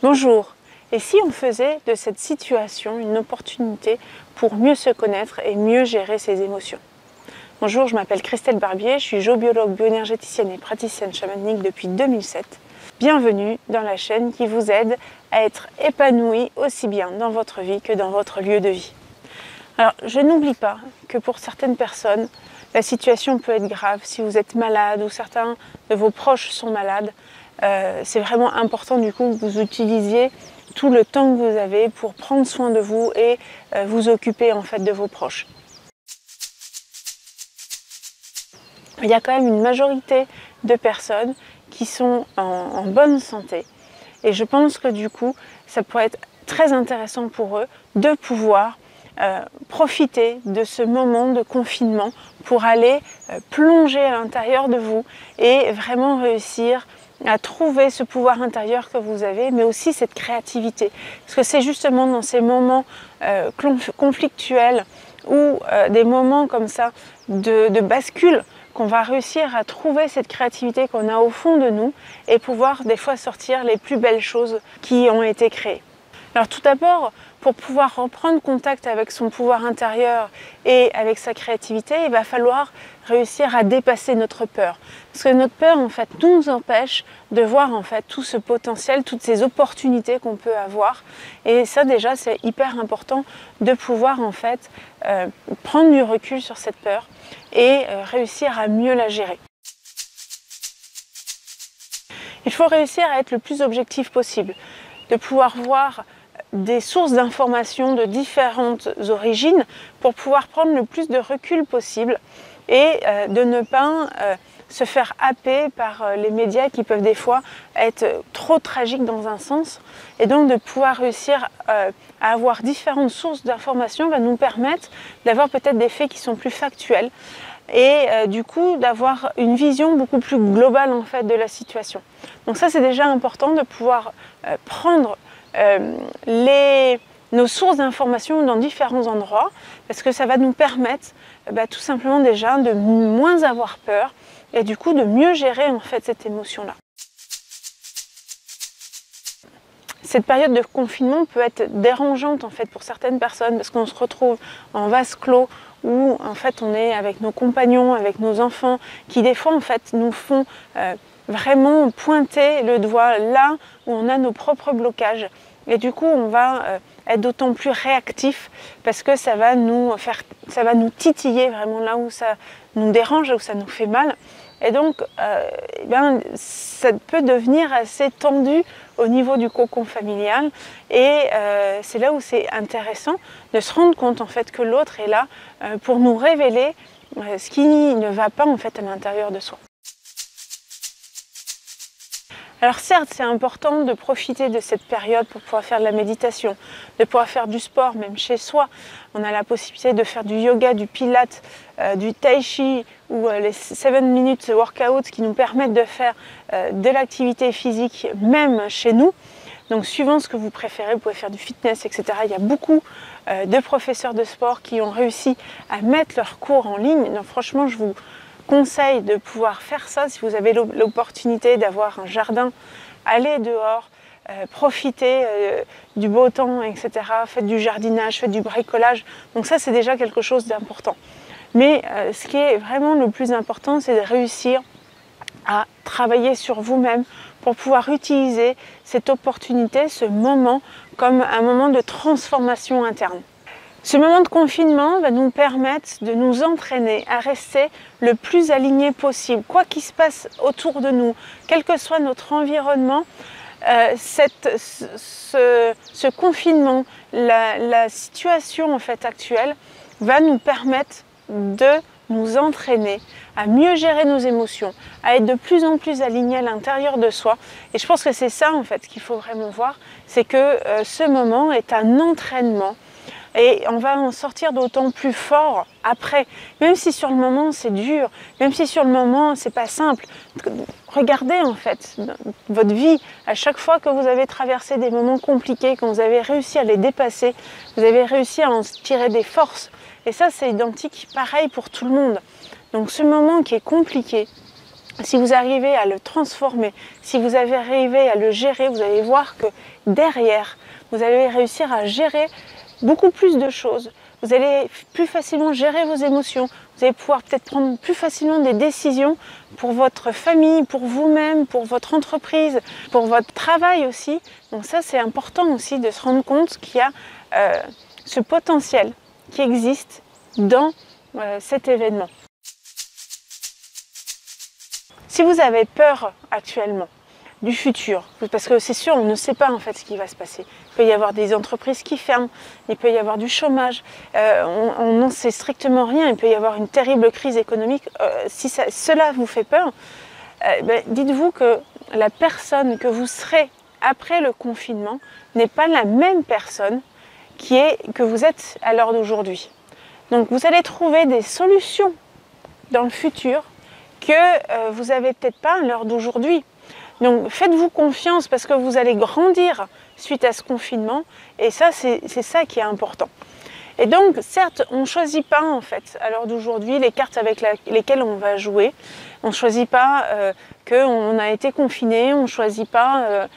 Bonjour, et si on faisait de cette situation une opportunité pour mieux se connaître et mieux gérer ses émotions? Bonjour, je m'appelle Christelle Barbier, je suis géobiologue, bioénergéticienne et praticienne chamanique depuis 2007. Bienvenue dans la chaîne qui vous aide à être épanoui aussi bien dans votre vie que dans votre lieu de vie. Alors, je n'oublie pas que pour certaines personnes, la situation peut être grave. Si vous êtes malade ou certains de vos proches sont malades, c'est vraiment important du coup que vous utilisiez tout le temps que vous avez pour prendre soin de vous et vous occuper en fait de vos proches. Il y a quand même une majorité de personnes qui sont en bonne santé et je pense que du coup ça pourrait être très intéressant pour eux de pouvoir profiter de ce moment de confinement pour aller plonger à l'intérieur de vous et vraiment réussir à trouver ce pouvoir intérieur que vous avez, mais aussi cette créativité. Parce que c'est justement dans ces moments conflictuels ou des moments comme ça de bascule qu'on va réussir à trouver cette créativité qu'on a au fond de nous et pouvoir des fois sortir les plus belles choses qui ont été créées. Alors tout d'abord, pour pouvoir reprendre contact avec son pouvoir intérieur et avec sa créativité, il va falloir réussir à dépasser notre peur. Parce que notre peur, en fait, nous empêche de voir en fait tout ce potentiel, toutes ces opportunités qu'on peut avoir. Et ça déjà, c'est hyper important de pouvoir en fait prendre du recul sur cette peur et réussir à mieux la gérer. Il faut réussir à être le plus objectif possible, de pouvoir voir des sources d'informations de différentes origines pour pouvoir prendre le plus de recul possible et de ne pas se faire happer par les médias qui peuvent des fois être trop tragiques dans un sens. Et donc de pouvoir réussir à avoir différentes sources d'informations va nous permettre d'avoir peut-être des faits qui sont plus factuels et du coup d'avoir une vision beaucoup plus globale en fait de la situation. Donc ça c'est déjà important de pouvoir prendre nos sources d'informations dans différents endroits parce que ça va nous permettre tout simplement déjà de moins avoir peur et du coup de mieux gérer en fait cette émotion-là. Cette période de confinement peut être dérangeante en fait pour certaines personnes parce qu'on se retrouve en vase clos où en fait on est avec nos compagnons, avec nos enfants qui des fois en fait nous font vraiment pointer le doigt là où on a nos propres blocages. Et du coup, on va être d'autant plus réactif parce que ça va nous titiller vraiment là où ça nous dérange, où ça nous fait mal. Et donc, ça peut devenir assez tendu au niveau du cocon familial. Et c'est là où c'est intéressant de se rendre compte en fait que l'autre est là pour nous révéler ce qui ne va pas en fait à l'intérieur de soi. Alors certes, c'est important de profiter de cette période pour pouvoir faire de la méditation, de pouvoir faire du sport même chez soi. On a la possibilité de faire du yoga, du pilates, du tai chi ou les 7 minutes workout qui nous permettent de faire de l'activité physique même chez nous. Donc suivant ce que vous préférez, vous pouvez faire du fitness, etc. Il y a beaucoup de professeurs de sport qui ont réussi à mettre leurs cours en ligne. Donc franchement, je vous conseille de pouvoir faire ça si vous avez l'opportunité d'avoir un jardin, allez dehors, profitez du beau temps, etc. Faites du jardinage, faites du bricolage. Donc ça, c'est déjà quelque chose d'important. Mais ce qui est vraiment le plus important, c'est de réussir à travailler sur vous-même pour pouvoir utiliser cette opportunité, ce moment, comme un moment de transformation interne. Ce moment de confinement va nous permettre de nous entraîner à rester le plus aligné possible. Quoi qu'il se passe autour de nous, quel que soit notre environnement, ce confinement, la situation en fait actuelle va nous permettre de nous entraîner à mieux gérer nos émotions, à être de plus en plus alignés à l'intérieur de soi. Et je pense que c'est ça en fait qu'il faut vraiment voir, c'est que ce moment est un entraînement. Et on va en sortir d'autant plus fort après, même si sur le moment c'est dur, même si sur le moment c'est pas simple. Regardez en fait votre vie, à chaque fois que vous avez traversé des moments compliqués, quand vous avez réussi à les dépasser, vous avez réussi à en tirer des forces. Et ça c'est identique, pareil pour tout le monde. Donc ce moment qui est compliqué, si vous arrivez à le transformer, si vous avez arrivé à le gérer, vous allez voir que derrière, vous allez réussir à gérer beaucoup plus de choses. Vous allez plus facilement gérer vos émotions. Vous allez pouvoir peut-être prendre plus facilement des décisions pour votre famille, pour vous-même, pour votre entreprise, pour votre travail aussi. Donc ça, c'est important aussi de se rendre compte qu'il y a ce potentiel qui existe dans cet événement. Si vous avez peur actuellement du futur, parce que c'est sûr, on ne sait pas en fait ce qui va se passer. Il peut y avoir des entreprises qui ferment, il peut y avoir du chômage, on n'en sait strictement rien, il peut y avoir une terrible crise économique. Si cela vous fait peur, dites-vous que la personne que vous serez après le confinement n'est pas la même personne que vous êtes à l'heure d'aujourd'hui. Donc vous allez trouver des solutions dans le futur que vous n'avez peut-être pas à l'heure d'aujourd'hui. Donc faites-vous confiance parce que vous allez grandir suite à ce confinement et ça c'est ça qui est important. Et donc certes on ne choisit pas en fait à l'heure d'aujourd'hui les cartes avec lesquelles on va jouer. On ne choisit pas qu'on a été confiné, on ne choisit pas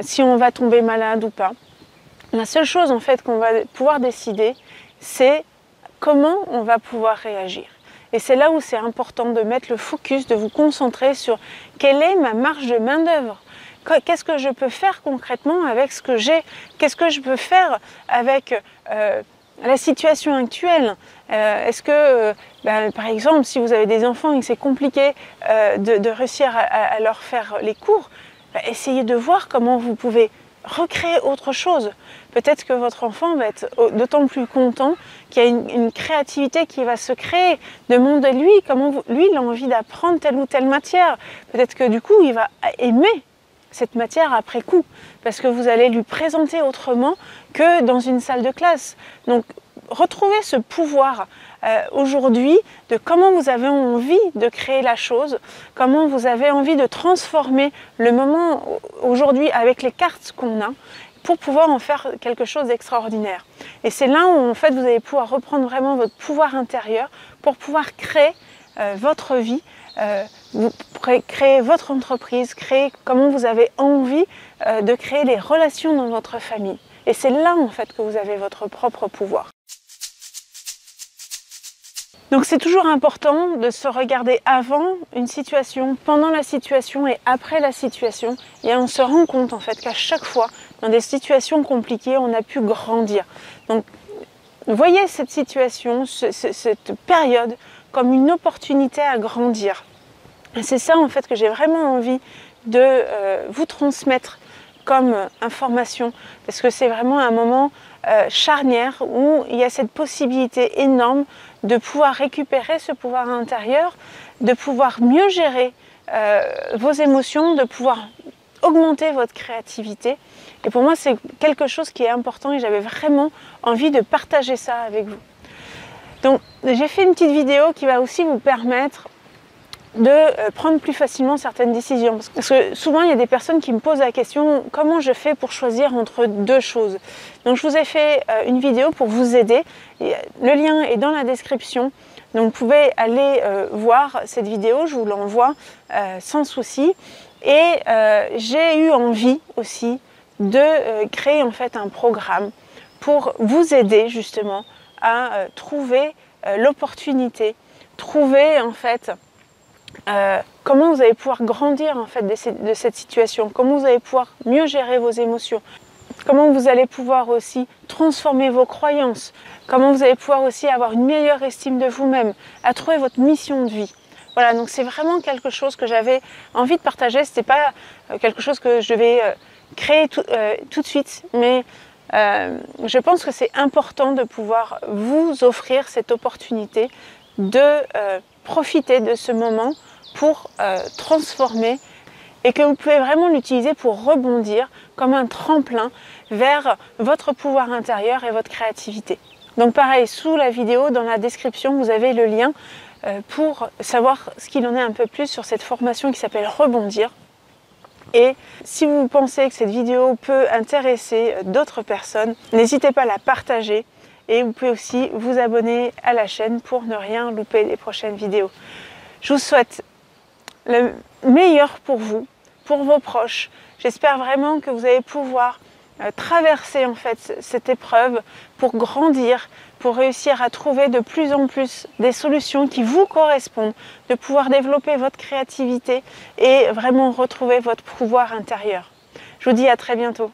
si on va tomber malade ou pas. La seule chose en fait qu'on va pouvoir décider, c'est comment on va pouvoir réagir. Et c'est là où c'est important de mettre le focus, de vous concentrer sur quelle est ma marge de main-d'œuvre. Qu'est-ce que je peux faire concrètement avec ce que j'ai? Qu'est-ce que je peux faire avec la situation actuelle? Est-ce que, par exemple, si vous avez des enfants et que c'est compliqué de réussir à leur faire les cours, essayez de voir comment vous pouvez recréer autre chose. Peut-être que votre enfant va être d'autant plus content qu'il y a une créativité qui va se créer. Demandez-lui comment lui il a envie d'apprendre telle ou telle matière. Peut-être que du coup il va aimer cette matière après coup parce que vous allez lui présenter autrement que dans une salle de classe. Donc retrouvez ce pouvoir aujourd'hui de comment vous avez envie de créer la chose, comment vous avez envie de transformer le moment aujourd'hui avec les cartes qu'on a pour pouvoir en faire quelque chose d'extraordinaire. Et c'est là où en fait vous allez pouvoir reprendre vraiment votre pouvoir intérieur pour pouvoir créer votre vie, créer votre entreprise, créer comment vous avez envie de créer les relations dans votre famille. Et c'est là en fait que vous avez votre propre pouvoir. Donc c'est toujours important de se regarder avant une situation, pendant la situation et après la situation. Et on se rend compte en fait qu'à chaque fois, dans des situations compliquées, on a pu grandir. Donc voyez cette situation, cette période comme une opportunité à grandir. Et c'est ça en fait que j'ai vraiment envie de vous transmettre comme information. Parce que c'est vraiment un moment charnière où il y a cette possibilité énorme de pouvoir récupérer ce pouvoir intérieur, de pouvoir mieux gérer vos émotions, de pouvoir augmenter votre créativité. Et pour moi, c'est quelque chose qui est important et j'avais vraiment envie de partager ça avec vous. Donc, j'ai fait une petite vidéo qui va aussi vous permettre de prendre plus facilement certaines décisions. Parce que souvent, il y a des personnes qui me posent la question « Comment je fais pour choisir entre deux choses ?» Donc, je vous ai fait une vidéo pour vous aider. Le lien est dans la description. Donc, vous pouvez aller voir cette vidéo. Je vous l'envoie sans souci. Et j'ai eu envie aussi de créer en fait un programme pour vous aider justement à trouver l'opportunité, trouver en fait comment vous allez pouvoir grandir en fait de cette situation, comment vous allez pouvoir mieux gérer vos émotions, comment vous allez pouvoir aussi transformer vos croyances, comment vous allez pouvoir aussi avoir une meilleure estime de vous-même, à trouver votre mission de vie. Voilà, donc c'est vraiment quelque chose que j'avais envie de partager. C'était pas quelque chose que je devais créer tout de suite, mais je pense que c'est important de pouvoir vous offrir cette opportunité de profiter de ce moment pour transformer et que vous pouvez vraiment l'utiliser pour rebondir comme un tremplin vers votre pouvoir intérieur et votre créativité. Donc pareil, sous la vidéo, dans la description, vous avez le lien pour savoir ce qu'il en est un peu plus sur cette formation qui s'appelle Rebondir. Et si vous pensez que cette vidéo peut intéresser d'autres personnes, n'hésitez pas à la partager et vous pouvez aussi vous abonner à la chaîne pour ne rien louper des prochaines vidéos. Je vous souhaite le meilleur pour vous, pour vos proches. J'espère vraiment que vous allez pouvoir traverser en fait cette épreuve pour grandir, pour réussir à trouver de plus en plus des solutions qui vous correspondent, de pouvoir développer votre créativité et vraiment retrouver votre pouvoir intérieur. Je vous dis à très bientôt.